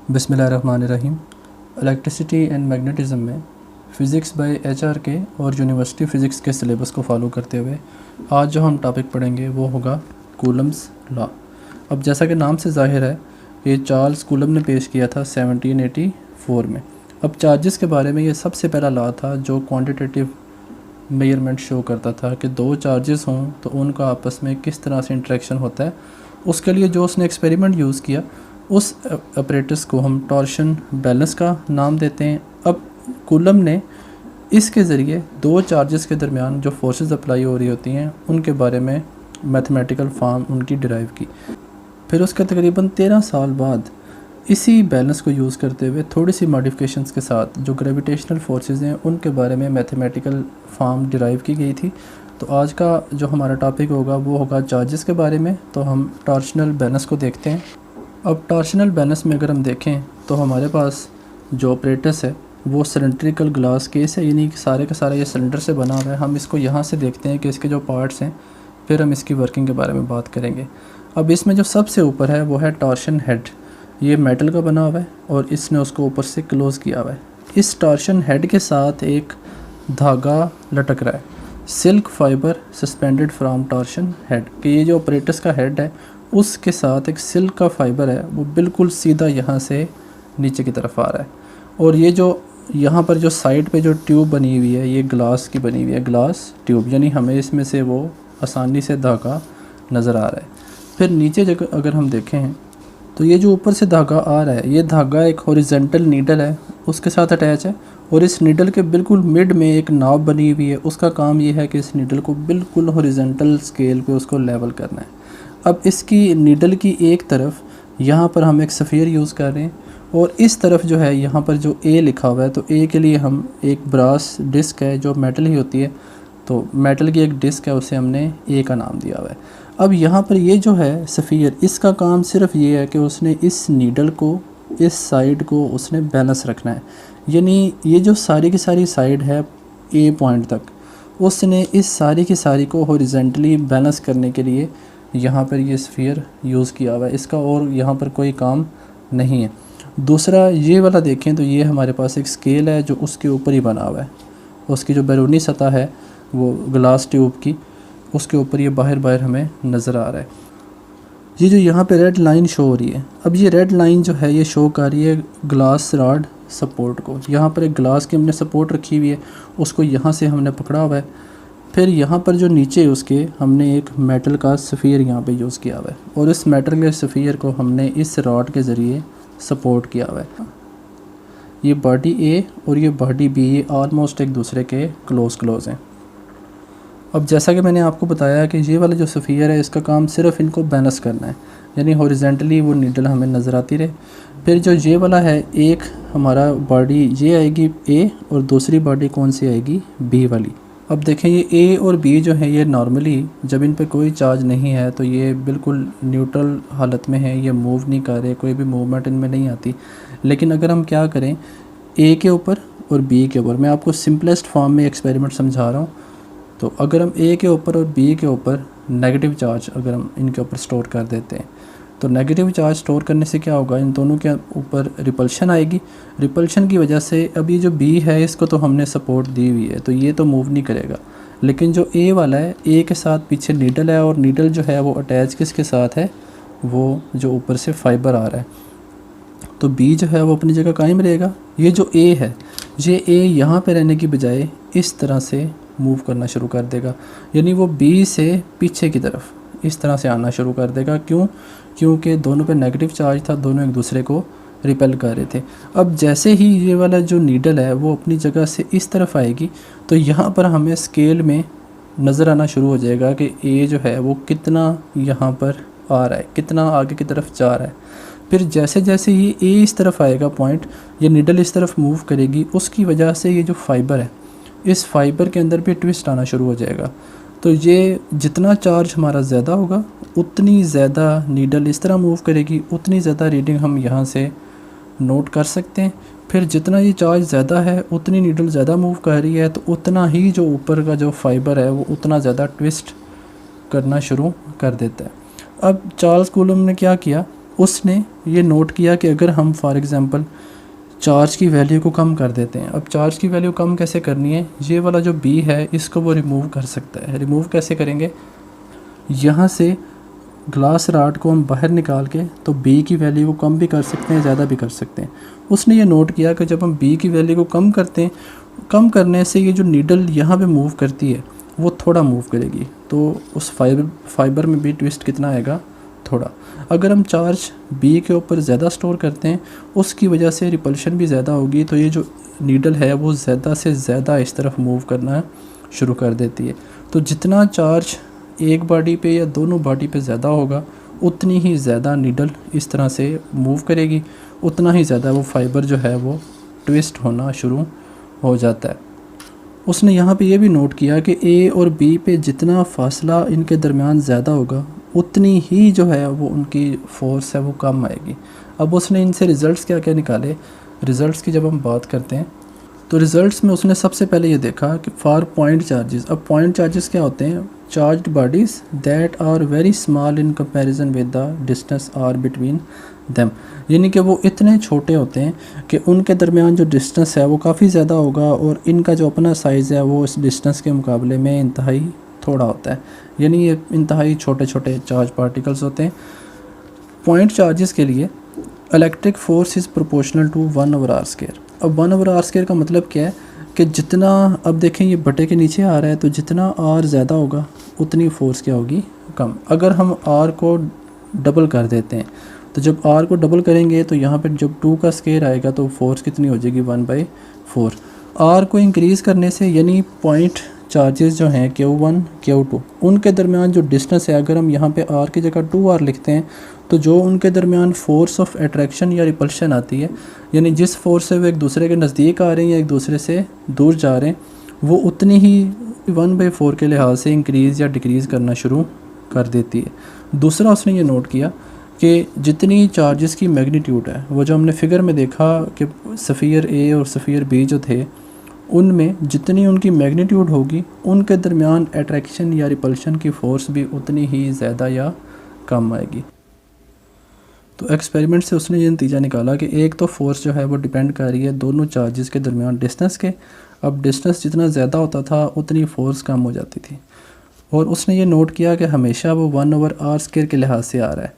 बिस्मिल्लाहिर्रहमानिर्रहीम। Electricity and magnetism में physics bye HRK और यूनिवर्सिटी फ़िज़िक्स के सिलेबस को फॉलो करते हुए आज जो हम टॉपिक पढ़ेंगे वो होगा कूलम्स लॉ। अब जैसा कि नाम से ज़ाहिर है, ये चार्ल्स कूलम ने पेश किया था 1784 में। अब चार्जेस के बारे में ये सबसे पहला लॉ था जो क्वांटिटेटिव मेजरमेंट शो करता था कि दो चार्जेस हों तो उनका आपस में किस तरह से इंटरेक्शन होता है। उसके लिए जो उसने एक्सपेरिमेंट यूज़ किया उस अपरेटस को हम टॉर्शन बैलेंस का नाम देते हैं। अब कूलम ने इसके ज़रिए दो चार्जेस के दरमियान जो फोर्सेस अप्लाई हो रही होती हैं उनके बारे में मैथमेटिकल फॉर्म उनकी डिराइव की। फिर उसके तकरीबन 13 साल बाद इसी बैलेंस को यूज़ करते हुए थोड़ी सी मॉडिफिकेशंस के साथ जो ग्रेविटेशनल फोर्सेस हैं उनके बारे में मैथमेटिकल फॉर्म डिराइव की गई थी। तो आज का जो हमारा टॉपिक होगा वो होगा चार्जेस के बारे में। तो हम टॉर्शनल बैलेंस को देखते हैं। अब टॉर्शनल बैलेंस में अगर हम देखें तो हमारे पास जो ऑपरेटस है वो सिलेंड्रिकल ग्लास केस है, यानी कि सारे का सारा ये सिलेंडर से बना हुआ है। हम इसको यहाँ से देखते हैं कि इसके जो पार्ट्स हैं, फिर हम इसकी वर्किंग के बारे में बात करेंगे। अब इसमें जो सबसे ऊपर है वो है टॉर्शन हेड। ये मेटल का बना हुआ है और इसने उसको ऊपर से क्लोज़ किया हुआ है। इस टॉर्शन हेड के साथ एक धागा लटक रहा है, silk fibre suspended from torsion head. कि ये जो ऑपरेटस का हेड है उसके साथ एक सिल्क का फाइबर है, वो बिल्कुल सीधा यहाँ से नीचे की तरफ आ रहा है। और ये जो यहाँ पर जो साइड पे जो ट्यूब बनी हुई है ये ग्लास की बनी हुई है, ग्लास ट्यूब, यानी हमें इसमें से वो आसानी से धागा नज़र आ रहा है। फिर नीचे जगह अगर हम देखें तो ये जो ऊपर से धागा आ रहा है ये धागा एक हॉरिजॉन्टल नीडल है उसके साथ अटैच है, और इस नीडल के बिल्कुल मिड में एक नॉब बनी हुई है। उसका काम ये है कि इस नीडल को बिल्कुल हॉरिजॉन्टल स्केल पे उसको लेवल करना है। अब इसकी नीडल की एक तरफ यहाँ पर हम एक सफ़ीर यूज़ कर रहे हैं और इस तरफ जो है यहाँ पर जो ए लिखा हुआ है, तो ए के लिए हम एक ब्रास डिस्क है जो मेटल ही होती है, तो मेटल की एक डिस्क है उसे हमने ए का नाम दिया हुआ है। अब यहाँ पर ये जो है सफ़ीर, इसका काम सिर्फ ये है कि उसने इस नीडल को, इस साइड को उसने बैलेंस रखना है। यानी ये जो सारी की सारी साइड है ए पॉइंट तक, उसने इस सारी की सारी को हॉरिजॉन्टली बैलेंस करने के लिए यहाँ पर ये स्फीयर यूज़ किया हुआ है। इसका और यहाँ पर कोई काम नहीं है। दूसरा ये वाला देखें तो ये हमारे पास एक स्केल है जो उसके ऊपर ही बना हुआ है। उसकी जो बैरूनी सतह है वो ग्लास ट्यूब की, उसके ऊपर ये बाहर बाहर हमें नज़र आ रहा है। ये जो यहाँ पे रेड लाइन शो हो रही है, अब ये रेड लाइन जो है ये शो कर रही है ग्लास रॉड सपोर्ट को। यहाँ पर एक ग्लास की हमने सपोर्ट रखी हुई है, उसको यहाँ से हमने पकड़ा हुआ है। फिर यहाँ पर जो नीचे उसके हमने एक मेटल का सफ़ीर यहाँ पे यूज़ किया हुआ है और इस मेटल के सफ़ीर को हमने इस रॉड के ज़रिए सपोर्ट किया हुआ है। ये बॉडी ए और ये बॉडी बी ये ऑलमोस्ट एक दूसरे के क्लोज़ हैं। अब जैसा कि मैंने आपको बताया कि ये वाला जो सफ़ीर है इसका काम सिर्फ इनको बैलेंस करना है, यानी हॉरिजॉन्टली वो नीडल हमें नज़र आती रहे। फिर जो ये वाला है, एक हमारा बॉडी ये आएगी ए और दूसरी बॉडी कौन सी आएगी, बी वाली। अब देखें ये ए और बी जो है ये नॉर्मली जब इन पे कोई चार्ज नहीं है तो ये बिल्कुल न्यूट्रल हालत में है, ये मूव नहीं कर रहे, कोई भी मूवमेंट इनमें नहीं आती। लेकिन अगर हम क्या करें ए के ऊपर और बी के ऊपर, मैं आपको सिंपलेस्ट फॉर्म में एक्सपेरिमेंट समझा रहा हूँ। तो अगर हम ए के ऊपर और बी के ऊपर नेगेटिव चार्ज अगर हम इनके ऊपर स्टोर कर देते हैं तो नेगेटिव चार्ज स्टोर करने से क्या होगा, इन दोनों के ऊपर रिपल्शन आएगी। रिपल्शन की वजह से अब ये जो बी है इसको तो हमने सपोर्ट दी हुई है तो ये तो मूव नहीं करेगा, लेकिन जो ए वाला है, ए के साथ पीछे नीडल है और नीडल जो है वो अटैच किसके साथ है, वो जो ऊपर से फाइबर आ रहा है, तो बी जो है वो अपनी जगह कायम रहेगा। ये जो ए है, ये ए यहाँ पे रहने की बजाय इस तरह से मूव करना शुरू कर देगा, यानी वो बी से पीछे की तरफ इस तरह से आना शुरू कर देगा। क्यों? क्योंकि दोनों पे नेगेटिव चार्ज था, दोनों एक दूसरे को रिपेल कर रहे थे। अब जैसे ही ये वाला जो नीडल है वो अपनी जगह से इस तरफ आएगी तो यहाँ पर हमें स्केल में नज़र आना शुरू हो जाएगा कि ए जो है वो कितना यहाँ पर आ रहा है, कितना आगे की तरफ जा रहा है। फिर जैसे जैसे ये ए इस तरफ आएगा पॉइंट, ये नीडल इस तरफ मूव करेगी, उसकी वजह से ये जो फाइबर है इस फाइबर के अंदर भी ट्विस्ट आना शुरू हो जाएगा। तो ये जितना चार्ज हमारा ज़्यादा होगा उतनी ज़्यादा नीडल इस तरह मूव करेगी, उतनी ज़्यादा रीडिंग हम यहाँ से नोट कर सकते हैं। फिर जितना ये चार्ज ज़्यादा है उतनी नीडल ज़्यादा मूव कर रही है तो उतना ही जो ऊपर का जो फाइबर है वो उतना ज़्यादा ट्विस्ट करना शुरू कर देता है। अब चार्ल्स कूलम ने क्या किया, उसने ये नोट किया कि अगर हम फॉर एग्ज़ाम्पल चार्ज की वैल्यू को कम कर देते हैं। अब चार्ज की वैल्यू कम कैसे करनी है, ये वाला जो बी है इसको वो रिमूव कर सकता है। रिमूव कैसे करेंगे, यहाँ से ग्लास राड को हम बाहर निकाल के तो बी की वैल्यू को कम भी कर सकते हैं, ज़्यादा भी कर सकते हैं। उसने ये नोट किया कि जब हम बी की वैल्यू को कम करते हैं, कम करने से ये जो नीडल यहाँ पे मूव करती है वो थोड़ा मूव करेगी, तो उस फाइबर में भी ट्विस्ट कितना आएगा, थोड़ा। अगर हम चार्ज बी के ऊपर ज़्यादा स्टोर करते हैं, उसकी वजह से रिपल्शन भी ज़्यादा होगी, तो ये जो नीडल है वो ज़्यादा से ज़्यादा इस तरफ मूव करना शुरू कर देती है। तो जितना चार्ज एक बॉडी पे या दोनों बॉडी पे ज़्यादा होगा, उतनी ही ज़्यादा नीडल इस तरह से मूव करेगी, उतना ही ज़्यादा वो फाइबर जो है वो ट्विस्ट होना शुरू हो जाता है। उसने यहाँ पे ये भी नोट किया कि ए और बी पे जितना फासला इनके दरमियान ज़्यादा होगा, उतनी ही जो है वो उनकी फोर्स है वो कम आएगी। अब उसने इनसे रिज़ल्ट्स क्या क्या निकाले। रिज़ल्ट्स की जब हम बात करते हैं तो रिज़ल्ट्स में उसने सबसे पहले ये देखा कि फॉर पॉइंट चार्जेस। अब पॉइंट चार्जेस क्या होते हैं, charged bodies that are very small in comparison with the distance r between them, यानी कि वो इतने छोटे होते हैं कि उनके दरमियान जो डिस्टेंस है वो काफ़ी ज़्यादा होगा और इनका जो अपना साइज़ है वो इस डिस्टेंस के मुकाबले में इंतहाई थोड़ा होता है, यानी ये इंतहाई छोटे छोटे चार्ज पार्टिकल्स होते हैं। पॉइंट चार्जेस के लिए electric force is proportional to 1/r²। अब 1/r² का मतलब क्या है कि जितना, अब देखें ये बटे के नीचे आ रहा है, तो जितना r ज़्यादा होगा उतनी फोर्स क्या होगी, कम। अगर हम r को डबल कर देते हैं, तो जब r को डबल करेंगे तो यहाँ पर जब 2 का स्क्वायर आएगा तो फोर्स कितनी हो जाएगी, 1/4। r को इंक्रीज़ करने से, यानी पॉइंट चार्जेस जो हैं Q1 Q2 उनके दरमियान जो डिस्टेंस है, अगर हम यहाँ पे r की जगह 2r लिखते हैं, तो जो उनके दरमियान फोर्स ऑफ अट्रैक्शन या रिपल्शन आती है, यानी जिस फोर्स से वो एक दूसरे के नज़दीक आ रहे हैं या एक दूसरे से दूर जा रहे हैं, वो उतनी ही 1/4 के लिहाज से इंक्रीज़ या डिक्रीज़ करना शुरू कर देती है। दूसरा उसने ये नोट किया कि जितनी चार्जेस की मैग्नीट्यूड है, वो जो हमने फिगर में देखा कि सफ़ियर ए और सफ़ियर बी जो थे, उनमें जितनी उनकी मैग्नीट्यूड होगी, उनके दरमियान अट्रैक्शन या रिपल्शन की फ़ोर्स भी उतनी ही ज़्यादा या कम आएगी। तो एक्सपेरिमेंट से उसने ये नतीजा निकाला कि एक तो फोर्स जो है वो डिपेंड कर रही है दोनों चार्जेस के दरमियान डिस्टेंस के। अब डिस्टेंस जितना ज़्यादा होता था उतनी फ़ोर्स कम हो जाती थी। और उसने ये नोट किया कि हमेशा वो 1/r² के लिहाज से आ रहा है।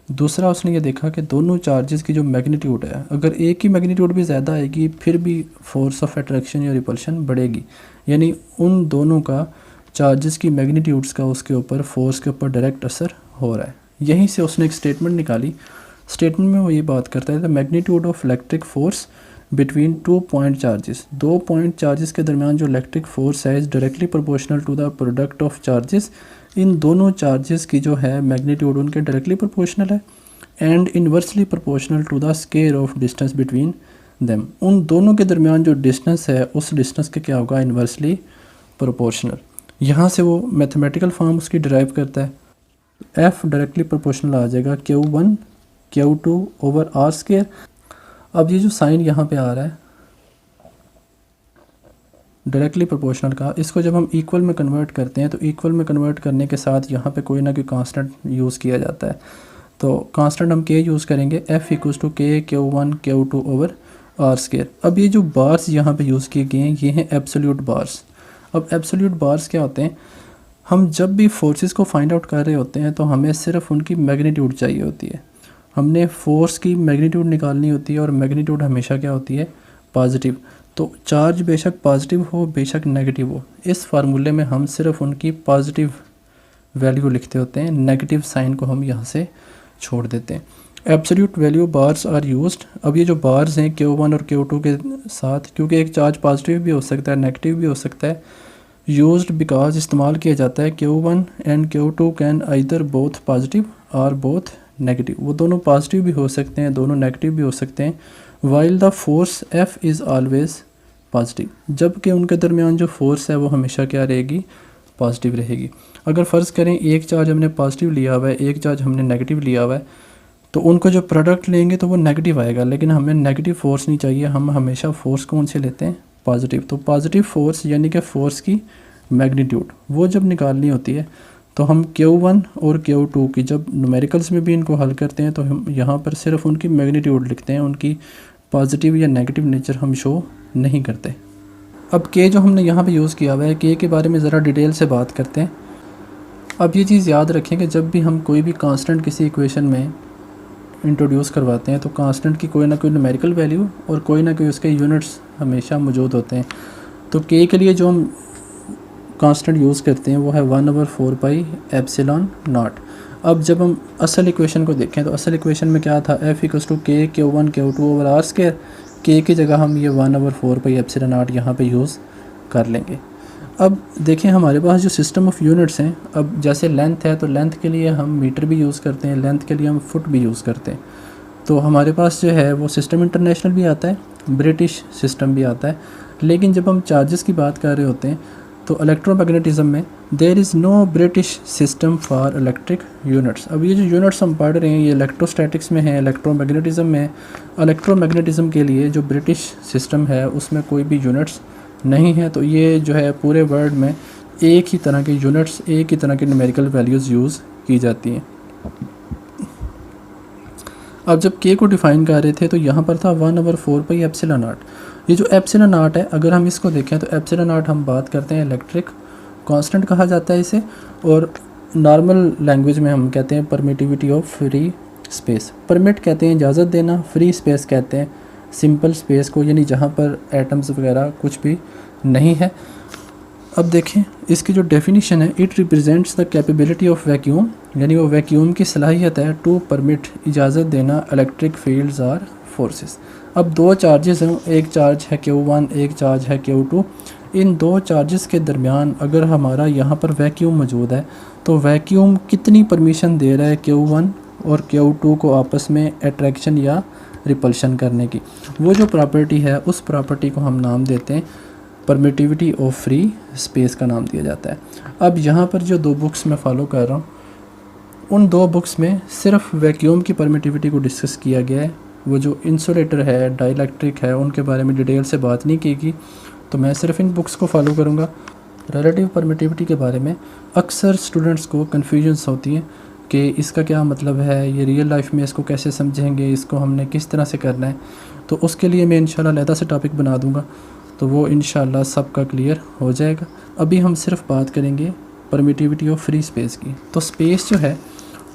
दूसरा उसने ये देखा कि दोनों चार्जेस की जो मैग्नीट्यूड है, अगर एक की मैग्नीट्यूड भी ज़्यादा आएगी फिर भी फोर्स ऑफ अट्रैक्शन या रिपल्शन बढ़ेगी, यानी उन दोनों का चार्जेस की मैग्नीट्यूड्स का उसके ऊपर फोर्स के ऊपर डायरेक्ट असर हो रहा है। यहीं से उसने एक स्टेटमेंट निकाली। स्टेटमेंट में वो ये बात करता है the magnitude of electric force between 2 point charges. 2 point charges के दरमियान जो इलेक्ट्रिक फोर्स है is directly proportional to the product of charges. इन दोनों चार्जेस की जो है मैग्नीट्यूड उनके डायरेक्टली प्रोपोर्शनल है and inversely proportional to the square of distance between them. उन दोनों के दरमियान जो डिस्टेंस है उस डिस्टेंस के क्या होगा, इन्वर्सली प्रोपोर्शनल। यहाँ से वो मैथमेटिकल फॉर्म उसकी डिराइव करता है। F डायरेक्टली प्रोपोर्शनल आ जाएगा Q1 Q2/r²। अब ये जो साइन यहाँ पे आ रहा है डायरेक्टली प्रोपोर्शनल का, इसको जब हम इक्वल में कन्वर्ट करते हैं तो इक्वल में कन्वर्ट करने के साथ यहाँ पे कोई ना कोई कांस्टेंट यूज़ किया जाता है। तो कांस्टेंट हम K यूज़ करेंगे, F = K Q1 Q2/r²। अब ये जो बार्स यहाँ पे यूज़ किए गए हैं ये हैं एब्सोल्यूट बार्स। अब एब्सोल्यूट बार्स क्या होते हैं, हम जब भी फोर्सेस को फाइंड आउट कर रहे होते हैं तो हमें सिर्फ उनकी मैग्नीट्यूड चाहिए होती है। हमने फोर्स की मैग्नीट्यूड निकालनी होती है और मैग्नीट्यूड हमेशा क्या होती है, पॉजिटिव। तो चार्ज बेशक पॉजिटिव हो बेशक नेगेटिव हो, इस फार्मूले में हम सिर्फ उनकी पॉजिटिव वैल्यू लिखते होते हैं, नेगेटिव साइन को हम यहाँ से छोड़ देते हैं। Absolute value bars are used. अब ये जो बार्स हैं Q1 और Q2 के साथ, क्योंकि एक चार्ज पॉजिटिव भी हो सकता है नेगेटिव भी हो सकता है, यूज्ड बिकॉज इस्तेमाल किया जाता है Q1 and Q2 can either both positive और बोथ नेगेटिव। वो दोनों पॉजिटिव भी हो सकते हैं, दोनों नेगेटिव भी हो सकते हैं। While the force F is always positive, जबकि उनके दरमियान जो फोर्स है वो हमेशा क्या रहेगी, पॉजिटिव रहेगी। अगर फ़र्ज़ करें एक चार्ज हमने पॉजिटिव लिया हुआ है, एक चार्ज हमने नेगेटिव लिया हुआ है, तो उनको जो प्रोडक्ट लेंगे तो वो नेगेटिव आएगा, लेकिन हमें नेगेटिव फोर्स नहीं चाहिए, हम हमेशा फोर्स कौन से लेते हैं, पॉजिटिव। तो पॉजिटिव फोर्स यानी कि फोर्स की मैग्नीट्यूड वो जब निकालनी होती है तो हम Q1 और Q2 की जब न्यूमेरिकल्स में भी इनको हल करते हैं तो हम यहाँ पर सिर्फ उनकी मैग्नीट्यूड लिखते हैं, उनकी पॉजिटिव या नेगेटिव नेचर हम शो नहीं करते। अब K जो हमने यहाँ पे यूज़ किया हुआ है, K के बारे में ज़रा डिटेल से बात करते हैं। अब ये चीज़ याद रखें कि जब भी हम कोई भी कांस्टेंट किसी इक्वेशन में इंट्रोड्यूस करवाते हैं तो कांस्टेंट की कोई ना कोई न्यूमेरिकल वैल्यू और कोई ना कोई उसके यूनिट्स हमेशा मौजूद होते हैं। तो K के लिए जो हम कांस्टेंट यूज़ करते हैं वो है 1/4 पाई एप्सिलॉन नॉट। अब जब हम असल इक्वेशन को देखें तो असल इक्वेशन में क्या था, F = K Q1 Q2 over R square. K की जगह हम ये 1/4 पाई एप्सिलॉन नॉट यहाँ पे यूज़ कर लेंगे। अब देखें हमारे पास जो सिस्टम ऑफ यूनिट्स हैं, अब जैसे लेंथ है तो लेंथ के लिए हम मीटर भी यूज़ करते हैं, लेंथ के लिए हम फुट भी यूज़ करते हैं। तो हमारे पास जो है वो सिस्टम इंटरनेशनल भी आता है, ब्रिटिश सिस्टम भी आता है। लेकिन जब हम चार्जेस की बात कर रहे होते हैं तो इलेक्ट्रोमैग्नेटिज्म में there is no British system for electric units. अब ये जो यूनिट्स हम पढ़ रहे हैं ये इलेक्ट्रोस्टैटिक्स में है, इलेक्ट्रोमैग्नेटिज्म में है। इलेक्ट्रोमैग्नेटिज्म के लिए जो ब्रिटिश सिस्टम है उसमें कोई भी यूनिट्स नहीं है। तो ये जो है पूरे वर्ल्ड में एक ही तरह के यूनिट्स, एक ही तरह के न्यूमेरिकल वैल्यूज़ यूज़ की जाती हैं। अब जब K को डिफ़ाइन कर रहे थे तो यहाँ पर था 1/4 पाई एप्सिलॉन नॉट। ये जो एप्सिलॉन नॉट है, अगर हम इसको देखें तो एप्सिलॉन नॉट हम बात करते हैं इलेक्ट्रिक कांस्टेंट कहा जाता है इसे, और नॉर्मल लैंग्वेज में हम कहते हैं permittivity of free space. Permit कहते हैं इजाज़त देना, फ्री स्पेस कहते हैं सिंपल स्पेस को, यानी जहाँ पर एटम्स वगैरह कुछ भी नहीं है। अब देखें इसकी जो डेफिनेशन है, it represents the capability of vacuum, यानी वो वैक्यूम की सलाहियत है टू परमिट इजाज़त देना इलेक्ट्रिक फील्ड्स आर फोर्सेस। अब दो चार्जेस हैं, एक चार्ज है Q1, एक चार्ज है Q2। इन दो चार्जेस के दरमियान अगर हमारा यहाँ पर वैक्यूम मौजूद है तो वैक्यूम कितनी परमिशन दे रहा है Q1 और Q2 को आपस में अट्रैक्शन या रिपल्शन करने की। वो जो प्रॉपर्टी है उस प्रॉपर्टी को हम नाम देते हैं परमिटिविटी ऑफ फ्री स्पेस का नाम दिया जाता है। अब यहाँ पर जो दो बुक्स मैं फॉलो कर रहा हूँ उन दो बुक्स में सिर्फ वैक्यूम की परमिटिविटी को डिस्कस किया गया है। वो जो इंसुलेटर है, डाइलेक्ट्रिक है, उनके बारे में डिटेल से बात नहीं की गई। तो मैं सिर्फ इन बुक्स को फॉलो करूँगा। रिलेटिव परमिटिविटी के बारे में अक्सर स्टूडेंट्स को कन्फ्यूजन्स होती हैं कि इसका क्या मतलब है, ये रियल लाइफ में इसको कैसे समझेंगे, इसको हमने किस तरह से करना है। तो उसके लिए मैं इंशाल्लाह अलहदा से टॉपिक बना दूँगा, तो वो इंशाल्लाह सबका क्लियर हो जाएगा। अभी हम सिर्फ बात करेंगे परमिटिविटी ऑफ फ्री स्पेस की। तो स्पेस जो है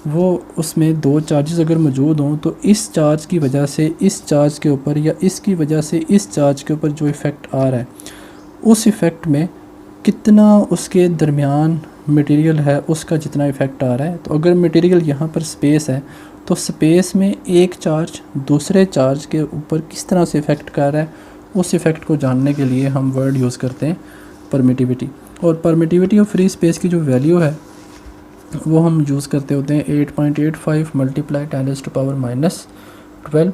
वो उसमें दो चार्जेस अगर मौजूद हों तो इस चार्ज की वजह से इस चार्ज के ऊपर या इसकी वजह से इस चार्ज के ऊपर जो इफ़ेक्ट आ रहा है उस इफ़ेक्ट में कितना उसके दरमियान मटेरियल है उसका जितना इफ़ेक्ट आ रहा है। तो अगर मटेरियल यहाँ पर स्पेस है तो स्पेस में एक चार्ज दूसरे चार्ज के ऊपर किस तरह से इफ़ेक्ट कर रहा है, उस इफ़ेक्ट को जानने के लिए हम वर्ड यूज़ करते हैं परमिटिविटी। और परमिटिविटी ऑफ फ्री स्पेस की जो वैल्यू है वो हम यूज़ करते होते हैं 8.85 मल्टीप्लाई 10⁻⁻12।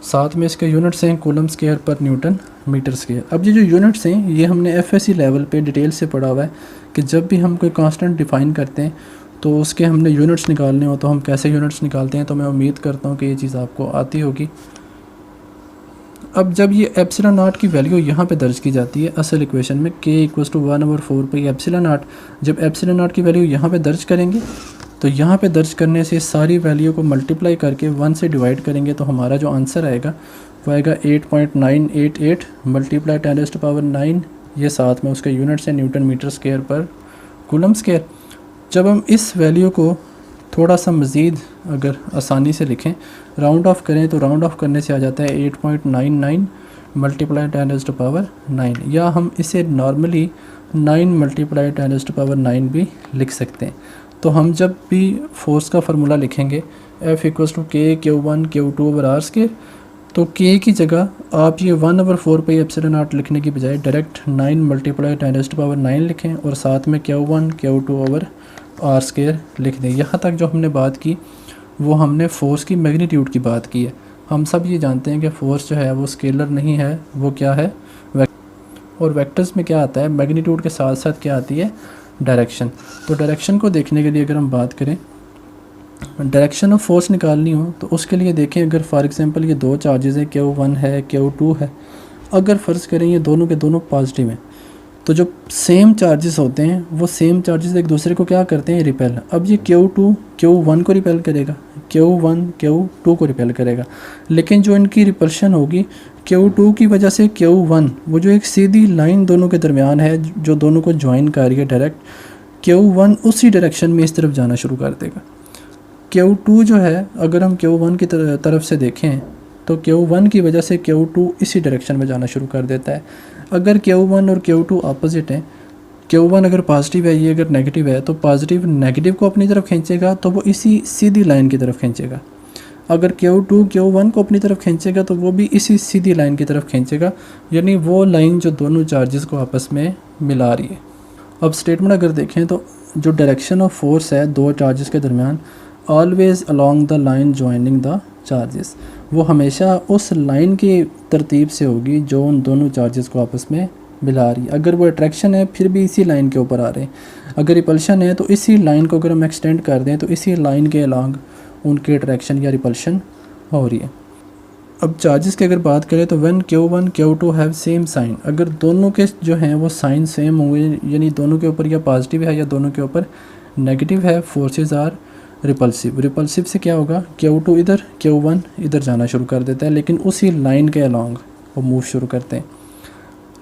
साथ में इसके यूनिट्स हैं कूलम स्क्वायर पर न्यूटन मीटर स्क्वायर। अब ये जो यूनिट्स हैं ये हमने एफएससी लेवल पे डिटेल से पढ़ा हुआ है कि जब भी हम कोई कांस्टेंट डिफ़ाइन करते हैं तो उसके हमने यूनिट्स निकालने हो तो हम कैसे यूनिट्स निकालते हैं। तो मैं उम्मीद करता हूँ कि ये चीज़ आपको आती होगी। अब जब ये एप्सिलॉन नॉट की वैल्यू यहाँ पे दर्ज की जाती है असल इक्वेशन में K = 1/4 पाई एप्सिलॉन नॉट, जब एप्सिलॉन नॉट की वैल्यू यहाँ पे दर्ज करेंगे तो यहाँ पे दर्ज करने से सारी वैल्यू को मल्टीप्लाई करके 1 से डिवाइड करेंगे तो हमारा जो आंसर आएगा वो आएगा 8.988 मल्टीप्लाई 10⁻⁹। ये साथ में उसके यूनिट्स हैं न्यूटन मीटर स्क्वायर पर कूलम स्क्वायर। जब हम इस वैल्यू को थोड़ा सा मज़ीद अगर आसानी से लिखें, राउंड ऑफ करें तो राउंड ऑफ करने से आ जाता है 8.99 मल्टीप्लाई 10⁻⁹, या हम इसे नॉर्मली 9 मल्टीप्लाई 10⁻⁹ भी लिख सकते हैं। तो हम जब भी फोर्स का फार्मूला लिखेंगे F = K Q1 Q2 over R square, तो K की जगह आप ये 1/4 पाई एप्सिलॉन नॉट लिखने की बजाय डायरेक्ट 9 मल्टीप्लाई 10⁻⁹ लिखें और साथ में Q1 Q2 over R square लिख दें। यहाँ तक जो हमने बात की वो हमने फ़ोर्स की मैग्नीट्यूड की बात की है। हम सब ये जानते हैं कि फ़ोर्स जो है वो स्केलर नहीं है, वो क्या है और वेक्टर्स में क्या आता है, मैग्नीट्यूड के साथ साथ क्या आती है, डायरेक्शन। तो डायरेक्शन को देखने के लिए अगर हम बात करें, डायरेक्शन ऑफ फोर्स निकालनी हो तो उसके लिए देखें, अगर फॉर एग्जांपल ये दो चार्जेस हैं Q1 है Q2 है, अगर फ़र्ज़ करें ये दोनों के दोनों पॉजिटिव हैं तो जो सेम चार्जेस होते हैं वो सेम चार्जेस एक दूसरे को क्या करते हैं, रिपेल। अब ये Q2 Q1 को रिपेल करेगा, Q1 Q2 को रिपेल करेगा, लेकिन जो इनकी रिपल्शन होगी Q2 की वजह से Q1, वो जो एक सीधी लाइन दोनों के दरमियान है जो दोनों को ज्वाइन कर रही है डायरेक्ट, Q1 उसी डायरेक्शन में इस तरफ जाना शुरू कर देगा। Q2 जो है, अगर हम Q1 की तरफ से देखें तो Q1 की वजह से Q2 इसी डायरेक्शन में जाना शुरू कर देता है। अगर Q1 और Q2 अपोजिट हैं, Q1 अगर पॉजिटिव है, ये अगर नेगेटिव है, तो पॉजिटिव नेगेटिव को अपनी तरफ खींचेगा तो वो इसी सीधी लाइन की तरफ खींचेगा। अगर Q2 Q1 को अपनी तरफ खींचेगा तो वो भी इसी सीधी लाइन की तरफ खींचेगा, यानी वो लाइन जो दोनों चार्जेस को आपस में मिला रही है। अब स्टेटमेंट अगर देखें तो जो डायरेक्शन ऑफ फोर्स है दो चार्जेस के दरमियान, always along the line joining the charges, वो हमेशा उस लाइन की तरतीब से होगी जो उन दोनों चार्जेस को आपस में मिला रही है। अगर वो अट्रैक्शन है फिर भी इसी लाइन के ऊपर आ रहे हैं, अगर रिपल्शन है तो इसी लाइन को अगर हम एक्सटेंड कर दें तो इसी लाइन के अलॉन्ग उनकी अट्रैक्शन या रिपल्शन हो रही है। अब चार्जेस की अगर बात करें तो when Q1 Q2 have same sign, अगर दोनों के जो हैं वो साइन सेम हुए, यानी दोनों के ऊपर या पॉजिटिव है या दोनों के ऊपर नेगेटिव है, फोर्सेस आर रिपल्सिव। रिपल्सिव से क्या होगा, Q2 इधर Q1 इधर जाना शुरू कर देता है, लेकिन उसी लाइन के अलॉन्ग वो मूव शुरू करते हैं।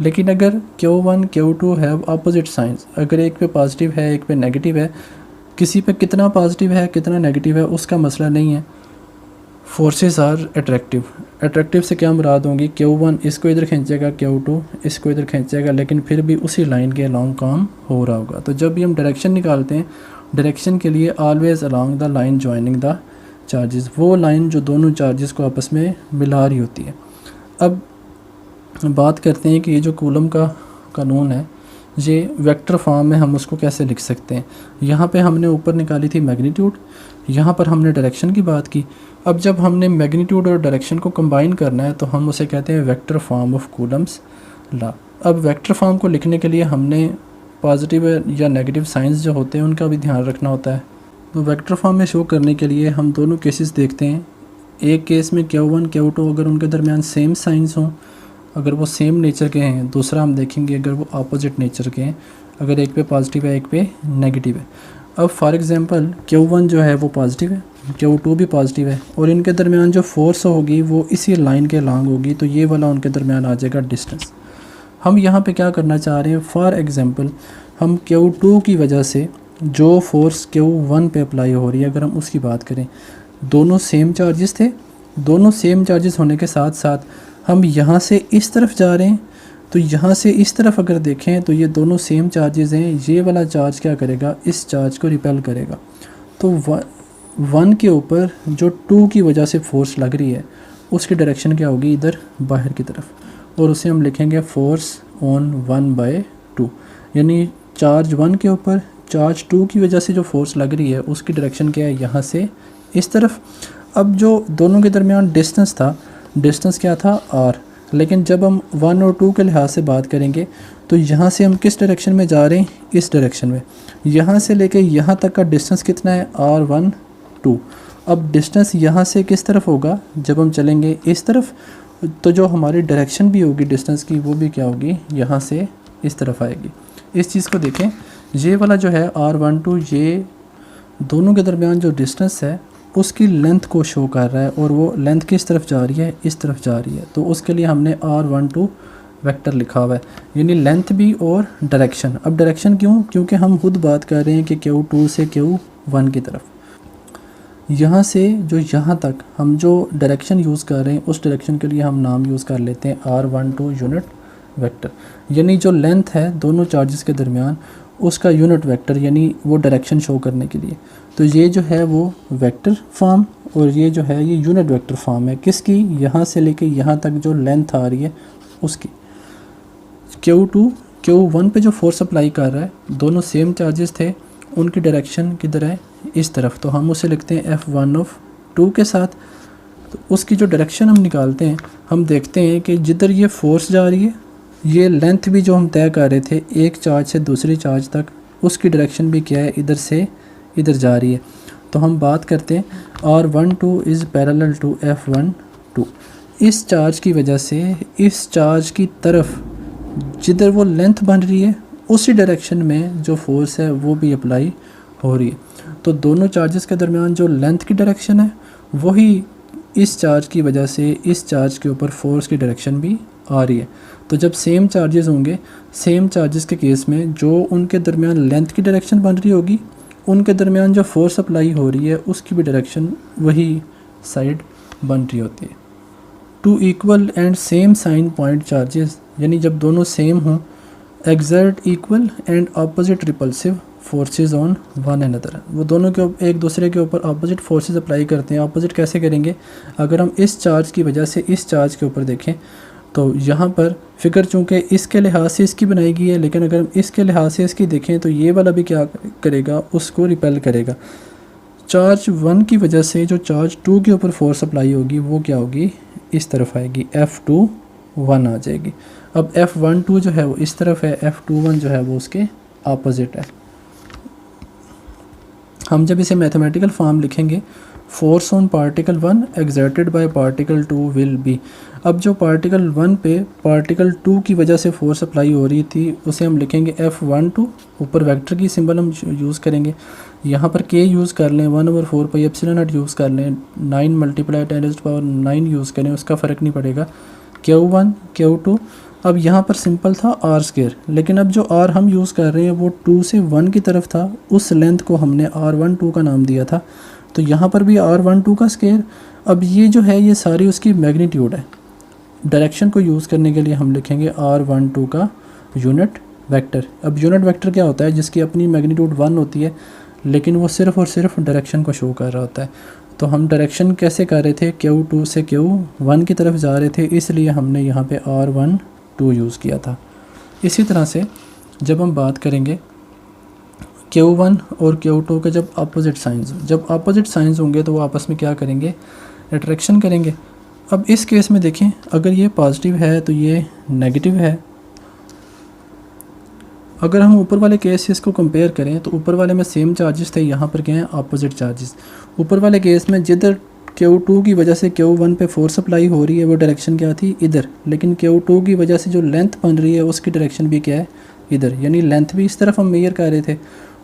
लेकिन अगर Q1 Q2 have opposite signs, अगर एक पे पॉजिटिव है एक पे नेगेटिव है, किसी पे कितना पॉजिटिव है कितना नेगेटिव है उसका मसला नहीं है, फोर्सेस आर अट्रैक्टिव। अट्रैक्टिव से क्या मुराद होंगी, Q1 इसको इधर खींचेगा, Q2 इसको इधर खींचेगा, लेकिन फिर भी उसी लाइन के अलॉन्ग काम हो रहा होगा। तो जब भी हम डायरेक्शन निकालते हैं, डायरेक्शन के लिए always along the line joining the charges, वो लाइन जो दोनों चार्जेस को आपस में मिला रही होती है। अब बात करते हैं कि ये जो कूलम का कानून है, ये वेक्टर फॉर्म में हम उसको कैसे लिख सकते हैं। यहाँ पे हमने ऊपर निकाली थी मैग्नीट्यूड, यहाँ पर हमने डायरेक्शन की बात की। अब जब हमने मैग्नीट्यूड और डायरेक्शन को कंबाइन करना है तो हम उसे कहते हैं vector form of Coulomb's law. अब वेक्टर फॉर्म को लिखने के लिए हमने पॉजिटिव या नेगेटिव साइंस जो होते हैं उनका भी ध्यान रखना होता है। तो वेक्टर फॉर्म में शो करने के लिए हम दोनों केसेस देखते हैं। एक केस में Q1 Q2 अगर उनके दरमियान सेम साइंस हों, अगर वो सेम नेचर के हैं। दूसरा हम देखेंगे अगर वो अपोजिट नेचर के हैं, अगर एक पे पॉजिटिव है एक पे नेगेटिव है। अब फॉर एग्जांपल Q1 जो है वो पॉजिटिव है, Q2 भी पॉजिटिव है, और इनके दरमियान जो फोर्स होगी वो इसी लाइन के लॉन्ग होगी, तो ये वाला उनके दरमियान आ जाएगा डिस्टेंस। हम यहाँ पे क्या करना चाह रहे हैं, फॉर एग्जांपल हम Q2 की वजह से जो फोर्स Q1 पे अप्लाई हो रही है अगर हम उसकी बात करें, दोनों सेम चार्जेस थे, दोनों सेम चार्जेस होने के साथ साथ हम यहाँ से इस तरफ जा रहे हैं, तो यहाँ से इस तरफ अगर देखें तो ये दोनों सेम चार्जेस हैं। ये वाला चार्ज क्या करेगा, इस चार्ज को रिपेल करेगा, तो 1 के ऊपर जो 2 की वजह से फोर्स लग रही है उसकी डायरेक्शन क्या होगी, इधर बाहर की तरफ, और उसे हम लिखेंगे फोर्स ऑन 1/2, यानी चार्ज 1 के ऊपर चार्ज 2 की वजह से जो फोर्स लग रही है उसकी डायरेक्शन क्या है, यहाँ से इस तरफ। अब जो दोनों के दरमियान डिस्टेंस था, डिस्टेंस क्या था r, लेकिन जब हम 1 और 2 के लिहाज से बात करेंगे तो यहाँ से हम किस डायरेक्शन में जा रहे हैं, इस डायरेक्शन में। यहाँ से लेके यहाँ तक का डिस्टेंस कितना है, r1 2। अब डिस्टेंस यहाँ से किस तरफ होगा, जब हम चलेंगे इस तरफ, तो जो हमारी डायरेक्शन भी होगी डिस्टेंस की वो भी क्या होगी, यहाँ से इस तरफ आएगी। इस चीज़ को देखें, ये वाला जो है r12, ये दोनों के दरमियान जो डिस्टेंस है उसकी लेंथ को शो कर रहा है, और वो लेंथ किस तरफ जा रही है, इस तरफ जा रही है, तो उसके लिए हमने r12 वेक्टर लिखा हुआ है, यानी लेंथ भी और डायरेक्शन। अब डायरेक्शन क्यों, क्योंकि हम खुद बात कर रहे हैं कि Q2 से Q1 की तरफ, यहाँ से जो यहाँ तक हम जो डायरेक्शन यूज़ कर रहे हैं उस डायरेक्शन के लिए हम नाम यूज़ कर लेते हैं r12 यूनिट वेक्टर, यानी जो लेंथ है दोनों चार्जेस के दरमियान उसका यूनिट वेक्टर, यानी वो डायरेक्शन शो करने के लिए। तो ये जो है वो वेक्टर फॉर्म, और ये जो है ये यूनिट वेक्टर फॉर्म है किसकी, यहाँ से लेके यहाँ तक जो लेंथ आ रही है उसकी। Q2 Q1 पे जो फोर्स अप्लाई कर रहा है, दोनों सेम चार्जेस थे, उनकी डायरेक्शन किधर है, इस तरफ, तो हम उसे लिखते हैं F1/2 के साथ। तो उसकी जो डायरेक्शन हम निकालते हैं, हम देखते हैं कि जिधर ये फोर्स जा रही है, ये लेंथ भी जो हम तय कर रहे थे एक चार्ज से दूसरी चार्ज तक, उसकी डायरेक्शन भी क्या है, इधर से इधर जा रही है। तो हम बात करते हैं R12 is parallel to F12। इस चार्ज की वजह से इस चार्ज की तरफ जिधर वो लेंथ बन रही है उसी डायरेक्शन में जो फोर्स है वो भी अप्लाई हो रही है। तो दोनों चार्जेस के दरमियान जो लेंथ की डायरेक्शन है वही इस चार्ज की वजह से इस चार्ज के ऊपर फोर्स की डायरेक्शन भी आ रही है। तो जब सेम चार्जेस होंगे, सेम चार्जेस के केस में जो उनके दरमियान लेंथ की डायरेक्शन बन रही होगी, उनके दरमियान जो फोर्स अप्लाई हो रही है उसकी भी डायरेक्शन वही साइड बन रही होती है। Two equal and same sign point charges, यानी जब दोनों सेम हों, exert equal and opposite repulsive forces on one another, वो दोनों के एक दूसरे के ऊपर ऑपोजिट फोर्सेस अप्लाई करते हैं। ऑपोजिट कैसे करेंगे? अगर हम इस चार्ज की वजह से इस चार्ज के ऊपर देखें तो यहाँ पर फिगर चूँकि इसके लिहाज से इसकी बनाई गई है, लेकिन अगर हम इसके लिहाज से इसकी देखें तो ये वाला भी क्या करेगा, उसको रिपेल करेगा। चार्ज 1 की वजह से जो चार्ज 2 के ऊपर फोर्स अप्लाई होगी वो क्या होगी, इस तरफ आएगी, F21 आ जाएगी। अब F12 जो है वो इस तरफ है, F21 जो है वो उसके ऑपोजिट है। हम जब इसे मैथमेटिकल फॉर्म लिखेंगे, force on particle 1 exerted by particle 2 will be. अब जो पार्टिकल 1 पे पार्टिकल 2 की वजह से फोर्स अप्लाई हो रही थी उसे हम लिखेंगे F12, ऊपर वेक्टर की सिंबल हम यूज़ करेंगे। यहाँ पर K यूज़ कर लें, 1/4 पाई एप्सिलॉन नॉट यूज़ कर लें, 9 × 10⁻⁹ यूज़ करें, उसका फ़र्क नहीं पड़ेगा। Q1 Q2, अब यहाँ पर सिंपल था R², लेकिन अब जो R हम यूज़ कर रहे हैं वो 2 से 1 की तरफ था, उस लेंथ को हमने R12 का नाम दिया था। तो यहाँ पर भी R12 का स्क्वायर। अब ये जो है ये सारी उसकी मैग्नीट्यूड है। डायरेक्शन को यूज़ करने के लिए हम लिखेंगे R12 का यूनिट वेक्टर। अब यूनिट वेक्टर क्या होता है, जिसकी अपनी मैग्नीट्यूड 1 होती है लेकिन वो सिर्फ़ और सिर्फ डायरेक्शन को शो कर रहा होता है। तो हम डायरेक्शन कैसे कर रहे थे, Q2 से Q1 की तरफ जा रहे थे, इसलिए हमने यहाँ पे R12 यूज़ किया था। इसी तरह से जब हम बात करेंगे Q1 और Q2 के जब अपोजिट साइंस होंगे तो वो आपस में क्या करेंगे, अट्रैक्शन करेंगे। अब इस केस में देखें, अगर ये पॉजिटिव है तो ये नेगेटिव है। अगर हम ऊपर वाले केस से इसको कंपेयर करें तो ऊपर वाले में सेम चार्जेस थे, यहाँ पर क्या हैं, अपोजिट चार्जेस। ऊपर वाले केस में जिधर Q2 की वजह से Q1 पे फोर्स अप्लाई हो रही है वो डायरेक्शन क्या थी, इधर, लेकिन Q2 की वजह से जो लेंथ बन रही है उसकी डायरेक्शन भी क्या है, इधर, यानी लेंथ भी इस तरफ हम मेजर कर रहे थे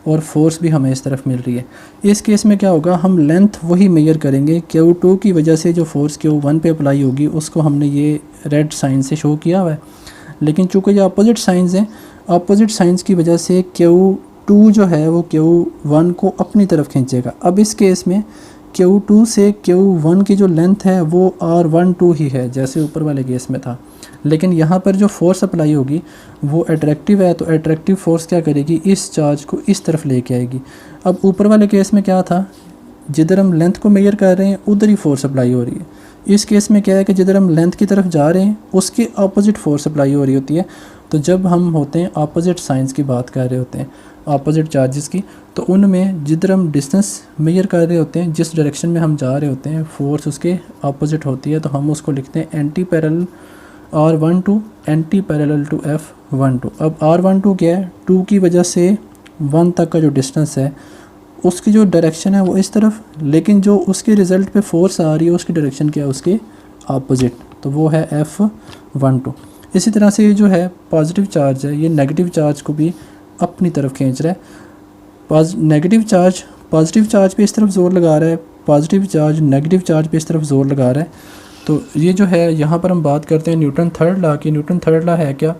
और फोर्स भी हमें इस तरफ मिल रही है। इस केस में क्या होगा, हम लेंथ वही मेजर करेंगे, Q2 की वजह से जो फोर्स Q1 पे अप्लाई होगी उसको हमने ये रेड साइन से शो किया हुआ है। लेकिन चूँकि ये अपोजिट साइंस हैं, अपोजिट साइंस की वजह से Q2 जो है वो Q1 को अपनी तरफ खींचेगा। अब इस केस में Q2 से Q1 की जो लेंथ है वो R12 ही है, जैसे ऊपर वाले केस में था। लेकिन यहाँ पर जो फोर्स अप्लाई होगी वो अट्रैक्टिव है, तो अट्रैक्टिव फोर्स क्या करेगी, इस चार्ज को इस तरफ लेके आएगी। अब ऊपर वाले केस में क्या था, जिधर हम लेंथ को मेजर कर रहे हैं उधर ही फोर्स अप्लाई हो रही है। इस केस में क्या है कि जिधर हम लेंथ की तरफ जा रहे हैं उसके अपोजिट फोर्स अप्लाई हो रही होती है। तो जब हम होते हैं अपोजिट साइंस की बात कर रहे होते हैं, अपोजिट चार्जेस की, तो उनमें जिधर हम डिस्टेंस मेजर कर रहे होते हैं, जिस डायरेक्शन में हम जा रहे होते हैं, फोर्स उसके अपोजिट होती है, तो हम उसको लिखते हैं anti parallel R12 anti parallel to F12। अब R12 क्या है, 2 की वजह से 1 तक का जो डिस्टेंस है उसकी जो डायरेक्शन है वो इस तरफ, लेकिन जो उसके रिज़ल्ट पे फोर्स आ रही है उसकी डायरेक्शन क्या है, उसके अपोजिट, तो वो है F12। इसी तरह से ये जो है पॉजिटिव चार्ज है, ये नेगेटिव चार्ज को भी अपनी तरफ खींच रहा है। नेगेटिव चार्ज पॉजिटिव चार्ज पे इस तरफ ज़ोर लगा रहा है, पॉजिटिव चार्ज नेगेटिव चार्ज पे इस तरफ ज़ोर लगा रहा है। तो ये जो है यहाँ पर हम बात करते हैं न्यूटन थर्ड लॉ की। न्यूटन थर्ड लॉ है क्या,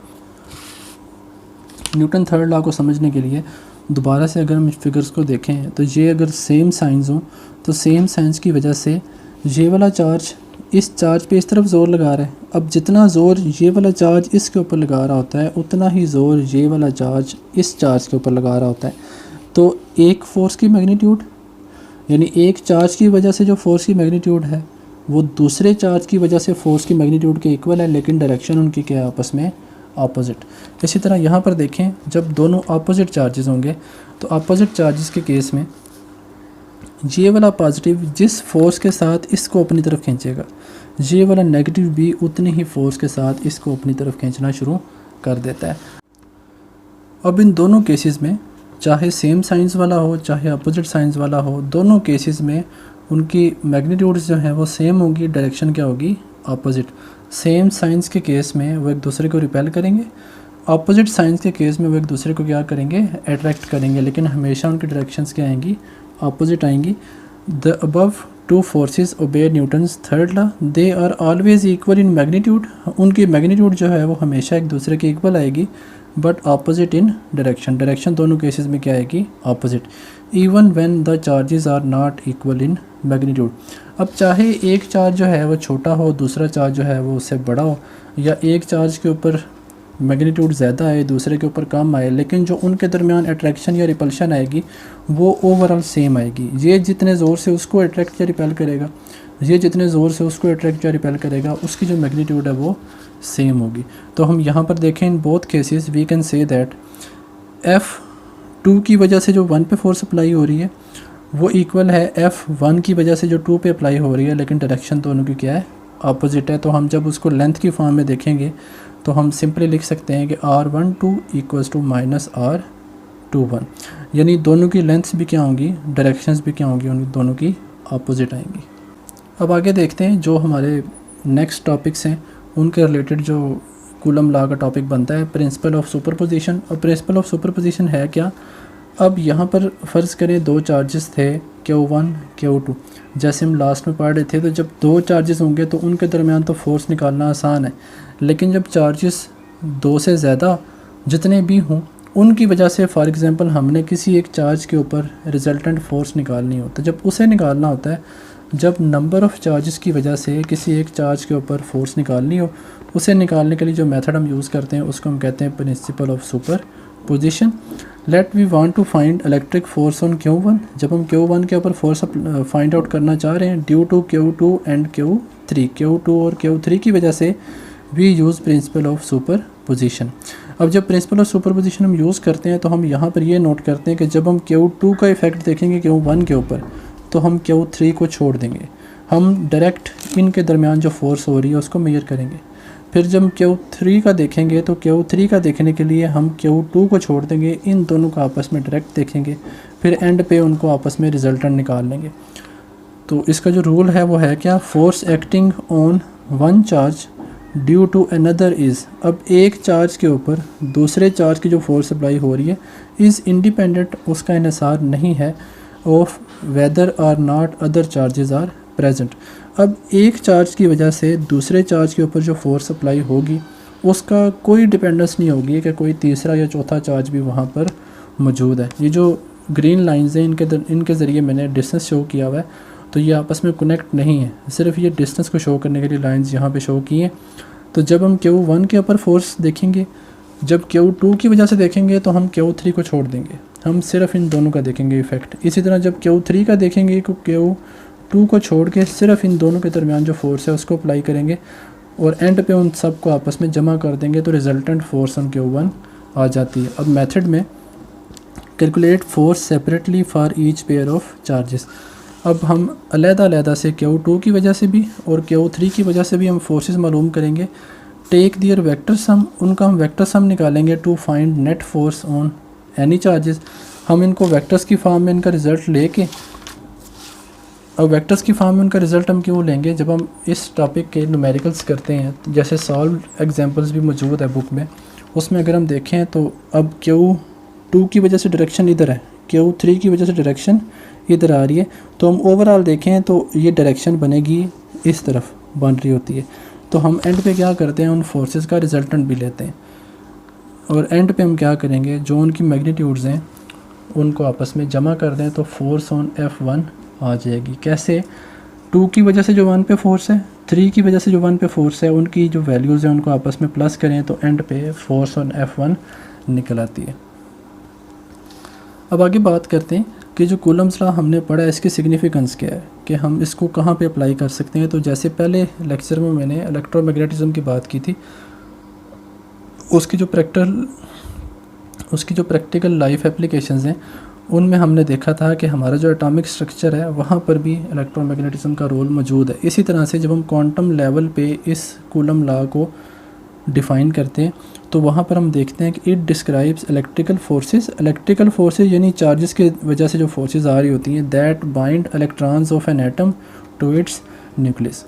न्यूटन थर्ड लॉ को समझने के लिए दोबारा से अगर हम फिगर्स को देखें तो ये अगर सेम साइंस हों तो सेम साइंस की वजह से ये वाला चार्ज इस चार्ज पे इस तरफ ज़ोर लगा रहा है। अब जितना ज़ोर ये वाला चार्ज इसके ऊपर लगा रहा होता है उतना ही ज़ोर ये वाला चार्ज इस चार्ज के ऊपर लगा रहा होता है। तो एक फोर्स की मैग्नीट्यूड, यानी एक चार्ज की वजह से जो फोर्स की मैग्नीट्यूड है वो दूसरे चार्ज की वजह से फोर्स की मैग्नीट्यूड के इक्वल है, लेकिन डायरेक्शन उनकी क्या है, आपस में अपोजिट। इसी तरह यहाँ पर देखें, जब दोनों अपोजिट चार्जेस होंगे तो अपोजिट चार्जेस के केस में ये वाला पॉजिटिव जिस फोर्स के साथ इसको अपनी तरफ खींचेगा, ये वाला नेगेटिव भी उतनी ही फोर्स के साथ इसको अपनी तरफ खींचना शुरू कर देता है। अब इन दोनों केसेस में चाहे सेम साइंस वाला हो चाहे अपोजिट साइंस वाला हो, दोनों केसेस में उनकी मैग्नीट्यूड्स जो हैं वो सेम होगी, डायरेक्शन क्या होगी, अपोजिट। सेम साइंस के केस में वो एक दूसरे को रिपेल करेंगे, अपोजिट साइंस के केस में वो एक दूसरे को क्या करेंगे, अट्रैक्ट करेंगे, लेकिन हमेशा उनकी डायरेक्शंस क्या आएंगी, अपोजिट आएंगी। The above two forces obey Newton's third law, they are always equal in magnitude, उनकी मैग्नीट्यूड जो है वो हमेशा एक दूसरे के इक्वल आएगी, but opposite in direction, direction दोनों केसेस में क्या आएगी, opposite. Even when the charges are not equal in magnitude, अब चाहे एक चार्ज जो है वो छोटा हो, दूसरा चार्ज जो है वो उससे बड़ा हो, या एक चार्ज के ऊपर मैग्नीट्यूड ज़्यादा आए, दूसरे के ऊपर कम आए, लेकिन जो उनके दरमियान अट्रैक्शन या रिपल्शन आएगी वो ओवरऑल सेम आएगी। ये जितने ज़ोर से उसको अट्रैक्ट या रिपेल करेगा, ये जितने ज़ोर से उसको अट्रैक्ट या रिपेल करेगा, उसकी जो मैग्नीट्यूड है वो सेम होगी। तो हम यहाँ पर देखें in both cases we can say that F2 की वजह से जो 1 पे फोर्स अप्लाई हो रही है वो इक्वल है F1 की वजह से जो 2 पे अप्लाई हो रही है, लेकिन डायरेक्शन दोनों की क्या है, अपोजिट है। तो हम जब उसको लेंथ की फॉर्म में देखेंगे तो हम सिंपली लिख सकते हैं कि R12 equals to minus R21, यानी दोनों की लेंथ्स भी क्या होंगी, डायरेक्शंस भी क्या होंगी, उन दोनों की अपोजिट आएंगी। अब आगे देखते हैं जो हमारे नेक्स्ट टॉपिक्स हैं उनके रिलेटेड जो कूलम लॉ का टॉपिक बनता है, प्रिंसिपल ऑफ सुपरपोजिशन। और प्रिंसिपल ऑफ सुपरपोजिशन है क्या, अब यहाँ पर फ़र्ज़ करें दो चार्जेस थे Q1 Q2, जैसे हम लास्ट में पढ़ रहे थे, तो जब दो चार्जेस होंगे तो उनके दरमियान तो फोर्स निकालना आसान है, लेकिन जब चार्जेस दो से ज़्यादा जितने भी हों उनकी वजह से, फॉर एग्ज़ाम्पल हमने किसी एक चार्ज के ऊपर रिजल्टेंट फ़ोर्स निकालनी हो, तो जब उसे निकालना होता है, जब नंबर ऑफ़ चार्जेस की वजह से किसी एक चार्ज के ऊपर फोर्स निकालनी हो, उसे निकालने के लिए जो मेथड हम यूज़ करते हैं उसको हम कहते हैं principle of superposition. Let we want to find electric force on Q1, जब हम Q1 के ऊपर फोर्स फाइंड आउट करना चाह रहे हैं due to Q2 and Q2 और Q3 की वजह से we use principle of superposition. अब जब प्रिंसिपल ऑफ सुपरपोजिशन हम यूज़ करते हैं तो हम यहाँ पर ये नोट करते हैं कि जब हम Q2 का इफ़ेक्ट देखेंगे Q1 के ऊपर तो हम Q3 को छोड़ देंगे, हम डायरेक्ट इनके दरमियान जो फोर्स हो रही है उसको मेजर करेंगे। फिर जब Q3 का देखेंगे तो Q3 का देखने के लिए हम Q2 को छोड़ देंगे, इन दोनों को आपस में डायरेक्ट देखेंगे, फिर एंड पे उनको आपस में रिजल्टेंट निकाल लेंगे। तो इसका जो रूल है वो है क्या, force acting on one charge due to another is, अब एक चार्ज के ऊपर दूसरे चार्ज की जो फोर्स अप्लाई हो रही है इज़ इंडिपेंडेंट, उसका इन्हिसार नहीं है, of whether or not other charges are present. अब एक चार्ज की वजह से दूसरे चार्ज के ऊपर जो फोर्स अप्लाई होगी उसका कोई डिपेंडेंस नहीं होगी कि कोई तीसरा या चौथा चार्ज भी वहाँ पर मौजूद है। ये जो ग्रीन लाइंस हैं इनके ज़रिए मैंने डिस्टेंस शो किया हुआ है, तो ये आपस में कनेक्ट नहीं है, सिर्फ ये डिस्टेंस को शो करने के लिए लाइंस यहाँ पे शो की हैं। तो जब हम Q1 के ऊपर फोर्स देखेंगे, जब Q2 की वजह से देखेंगे तो हम Q3 को छोड़ देंगे, हम सिर्फ इन दोनों का देखेंगे इफ़ेक्ट। इसी तरह जब Q3 का देखेंगे तो Q2 को छोड़ के सिर्फ इन दोनों के दरमियान जो फोर्स है उसको अप्लाई करेंगे और एंड पे उन सब को आपस में जमा कर देंगे, तो रिजल्टेंट फोर्स ऑन Q1 आ जाती है। अब मेथड में calculate force separately for each pair of charges, अब हम अलग-अलग से Q2 की वजह से भी और Q3 की वजह से भी हम फोर्सेस मालूम करेंगे। टेक दियर वेक्टर सम, उनका हम वेक्टर सम निकालेंगे to find net force on any charges. हम इनको वेक्टर्स की फॉर्म में इनका रिज़ल्ट लेके, अब वेक्टर्स की फॉर्म में उनका रिज़ल्ट हम क्यों लेंगे, जब हम इस टॉपिक के न्यूमेरिकल्स करते हैं, जैसे सॉल्व एग्जांपल्स भी मौजूद है बुक में, उसमें अगर हम देखें तो अब Q2 की वजह से डायरेक्शन इधर है, Q3 की वजह से डायरेक्शन इधर आ रही है, तो हम ओवरऑल देखें तो ये डायरेक्शन बनेगी इस तरफ बन रही होती है। तो हम एंड पे क्या करते हैं, उन फोर्सेस का रिजल्टेंट भी लेते हैं और एंड पे हम क्या करेंगे, जो उनकी मैग्नीट्यूड्स हैं उनको आपस में जमा कर दें तो फोर्स ऑन F1 आ जाएगी। कैसे, 2 की वजह से जो 1 पे फोर्स है, 3 की वजह से जो 1 पे फोर्स है, उनकी जो वैल्यूज़ हैं उनको आपस में प्लस करें तो एंड पे फोर्स ऑन F1 निकल आती है। अब आगे बात करते हैं कि जो कूलम्स लॉ हमने पढ़ा है इसकी सिग्निफिकेंस क्या है, कि हम इसको कहाँ पे अप्लाई कर सकते हैं। तो जैसे पहले लेक्चर में मैंने इलेक्ट्रोमैग्नेटिज्म की बात की थी, उसकी जो प्रैक्टिकल लाइफ एप्लीकेशंस हैं उनमें हमने देखा था कि हमारा जो एटॉमिक स्ट्रक्चर है वहाँ पर भी इलेक्ट्रोमैग्नेटिज्म का रोल मौजूद है। इसी तरह से जब हम क्वांटम लेवल पे इस कूलम लॉ को डिफ़ाइन करते हैं तो वहाँ पर हम देखते हैं कि इट डिस्क्राइब्स इलेक्ट्रिकल फोर्सेस यानी चार्जेस की वजह से जो फोर्सेस आ रही होती हैं, that bind electrons of an atom to its nucleus.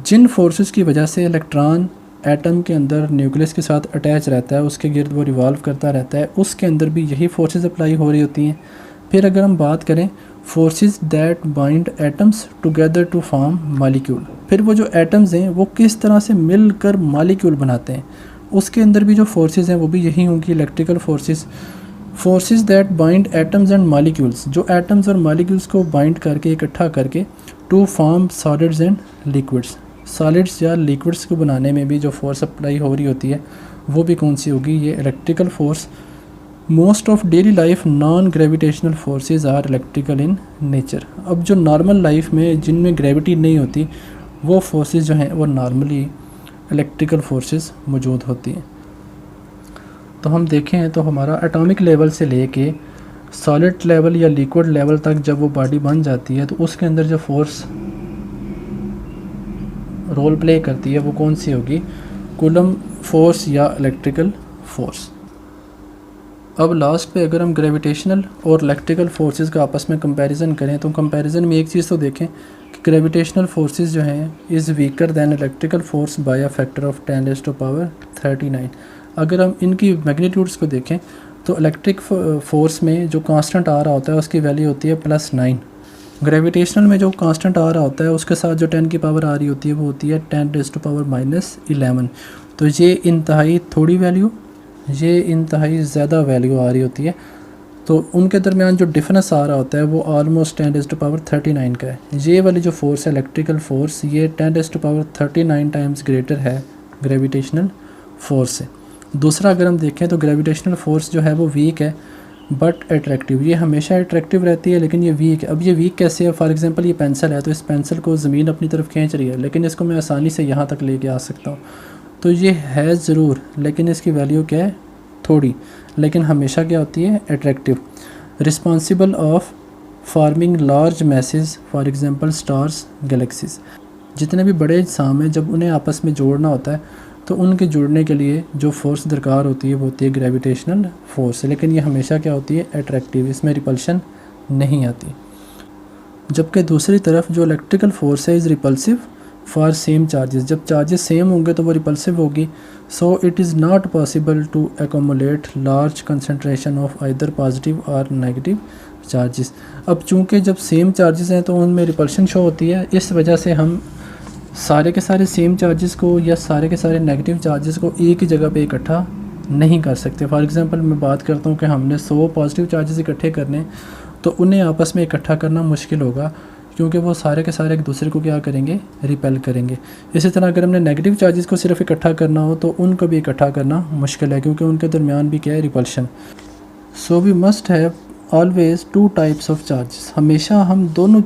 जिन फोर्सेस की वजह से इलेक्ट्रॉन एटम के अंदर न्यूक्लियस के साथ अटैच रहता है, उसके गिर्द वो रिवॉल्व करता रहता है, उसके अंदर भी यही फोर्सेस अप्लाई हो रही होती हैं। फिर अगर हम बात करें forces that bind atoms together to form molecule, फिर वो जो एटम्स हैं वो किस तरह से मिलकर मॉलिक्यूल बनाते हैं, उसके अंदर भी जो फोर्सेस हैं वो भी यही होंगी, electrical forces. Forces that bind atoms and molecules, जो एटम्स और मॉलिक्यूल्स को बाइंड करके इकट्ठा करके to form solids and liquids, solids या लिक्विड्स को बनाने में भी जो फोर्स अप्लाई हो रही होती है वो भी कौन सी होगी, ये electrical force. Most of daily life non gravitational forces are electrical in nature. अब जो नॉर्मल लाइफ में जिनमें ग्रेविटी नहीं होती वो फोर्सेस जो हैं वो नॉर्मली इलेक्ट्रिकल फोर्सेस मौजूद होती हैं। तो हम देखें तो हमारा एटॉमिक लेवल से लेके सॉलिड लेवल या लिक्विड लेवल तक जब वो बॉडी बन जाती है तो उसके अंदर जो फोर्स रोल प्ले करती है वो कौन सी होगी, कूलम फोर्स या इलेक्ट्रिकल फोर्स। अब लास्ट पे अगर हम ग्रेविटेशनल और इलेक्ट्रिकल फोर्सेस का आपस में कंपैरिजन करें तो कंपैरिजन में एक चीज़ तो देखें कि ग्रेविटेशनल फोर्सेस जो हैं is weaker than electrical force by a factor of 10⁻³ अगर हम इनकी मैग्नीट्यूड्स को देखें तो इलेक्ट्रिक फोर्स में जो कांस्टेंट आ रहा होता है उसकी वैल्यू होती है +9। ग्रेविटेशनल में जो कांस्टेंट आ रहा होता है उसके साथ जो 10 की पावर आ रही होती है वो होती है 10⁻11। तो ये इंतहाई थोड़ी वैल्यू, ये इंतहाई ज़्यादा वैल्यू आ रही होती है। तो उनके दरमियान जो डिफरेंस आ रहा होता है वो ऑलमोस्ट 10⁻39 का है। ये वाली जो फोर्स है इलेक्ट्रिकल फोर्स ये 10⁻39 टाइम्स ग्रेटर है ग्रेविटेशनल फोर्स से। दूसरा अगर हम देखें तो ग्रेविटेशनल फोर्स जो है वो वीक है बट अट्रैक्टिव, ये हमेशा अट्रैक्टिव रहती है लेकिन ये वीक है। अब ये वीक कैसे है, फॉर एग्जांपल ये पेंसिल है तो इस पेंसिल को ज़मीन अपनी तरफ खींच रही है लेकिन इसको मैं आसानी से यहाँ तक लेके आ सकता हूँ। तो ये है ज़रूर लेकिन इसकी वैल्यू क्या है, थोड़ी, लेकिन हमेशा क्या होती है, attractive. Responsible of farming large message for example stars galaxies, जितने भी बड़े अजसाम हैं जब उन्हें आपस में जोड़ना होता है तो उनके जुड़ने के लिए जो फोर्स दरकार होती है वो होती है ग्रेविटेशनल फोर्स, लेकिन ये हमेशा क्या होती है, अट्रैक्टिव, इसमें रिपल्शन नहीं आती। जबकि दूसरी तरफ जो इलेक्ट्रिकल फोर्स है is repulsive for same charges, जब चार्जेस सेम होंगे तो वो रिपल्सिव होगी। So it is not possible to accumulate large concentration of either positive और नेगेटिव चार्जेस। अब चूँकि जब सेम चार्जेस हैं तो उनमें रिपल्शन शो होती है, इस वजह से हम सारे के सारे सेम चार्जेस को या सारे के सारे नेगेटिव चार्जेस को एक ही जगह पे इकट्ठा नहीं कर सकते। फॉर एग्जांपल मैं बात करता हूँ कि हमने 100 पॉजिटिव चार्जेस इकट्ठे करने तो उन्हें आपस में इकट्ठा करना मुश्किल होगा क्योंकि वो सारे के सारे एक दूसरे को क्या करेंगे, रिपेल करेंगे। इसी तरह अगर हमने नेगेटिव चार्जेस को सिर्फ इकट्ठा करना हो तो उनको भी इकट्ठा करना मुश्किल है क्योंकि उनके दरमियान भी क्या है, repulsion. So we must have always 2 types of charges, हमेशा हम दोनों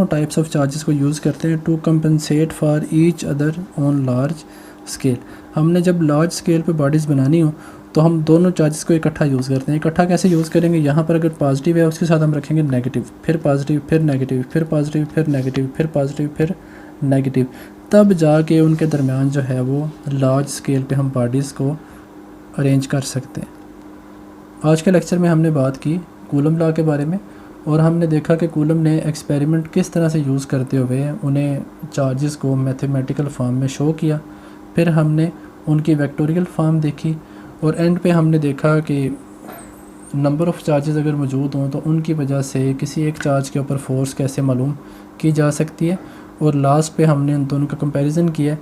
टाइप्स ऑफ चार्जेस को यूज़ करते हैं to compensate for each other on large scale. हमने जब लार्ज स्केल पे बॉडीज़ बनानी हो तो हम दोनों चार्जेस को इकट्ठा यूज़ करते हैं। इकट्ठा कैसे यूज़ करेंगे, यहाँ पर अगर पॉजिटिव है उसके साथ हम रखेंगे नेगेटिव, फिर पॉजिटिव, फिर नेगेटिव, फिर पॉजिटिव, फिर नेगेटिव, फिर पॉजिटिव, फिर नेगेटिव, तब जाके उनके दरमियान जो है वो लार्ज स्केल पे हम बॉडीज़ को अरेंज कर सकते हैं। आज के लेक्चर में हमने बात की कूलम लॉ के बारे में और हमने देखा कि कूलम ने एक्सपेरिमेंट किस तरह से यूज़ करते हुए उन्हें चार्जेस को मैथमेटिकल फॉर्म में शो किया। फिर हमने उनकी वेक्टोरियल फॉर्म देखी और एंड पे हमने देखा कि नंबर ऑफ़ चार्जेस अगर मौजूद हों तो उनकी वजह से किसी एक चार्ज के ऊपर फोर्स कैसे मालूम की जा सकती है। और लास्ट पे हमने उन दोनों का कंपैरिजन किया।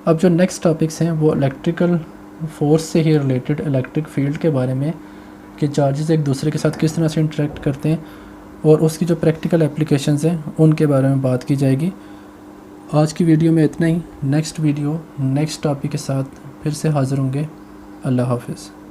अब जो नेक्स्ट टॉपिक्स हैं वो इलेक्ट्रिकल फोर्स से ही रिलेटेड इलेक्ट्रिक फील्ड के बारे में कि चार्जेस एक दूसरे के साथ किस तरह से इंटरेक्ट करते हैं और उसकी जो प्रैक्टिकल एप्लीकेशंस हैं उनके बारे में बात की जाएगी। आज की वीडियो में इतना ही। नेक्स्ट वीडियो नेक्स्ट टॉपिक के साथ फिर से हाज़िर होंगे। अल्लाह हाफ़िज़।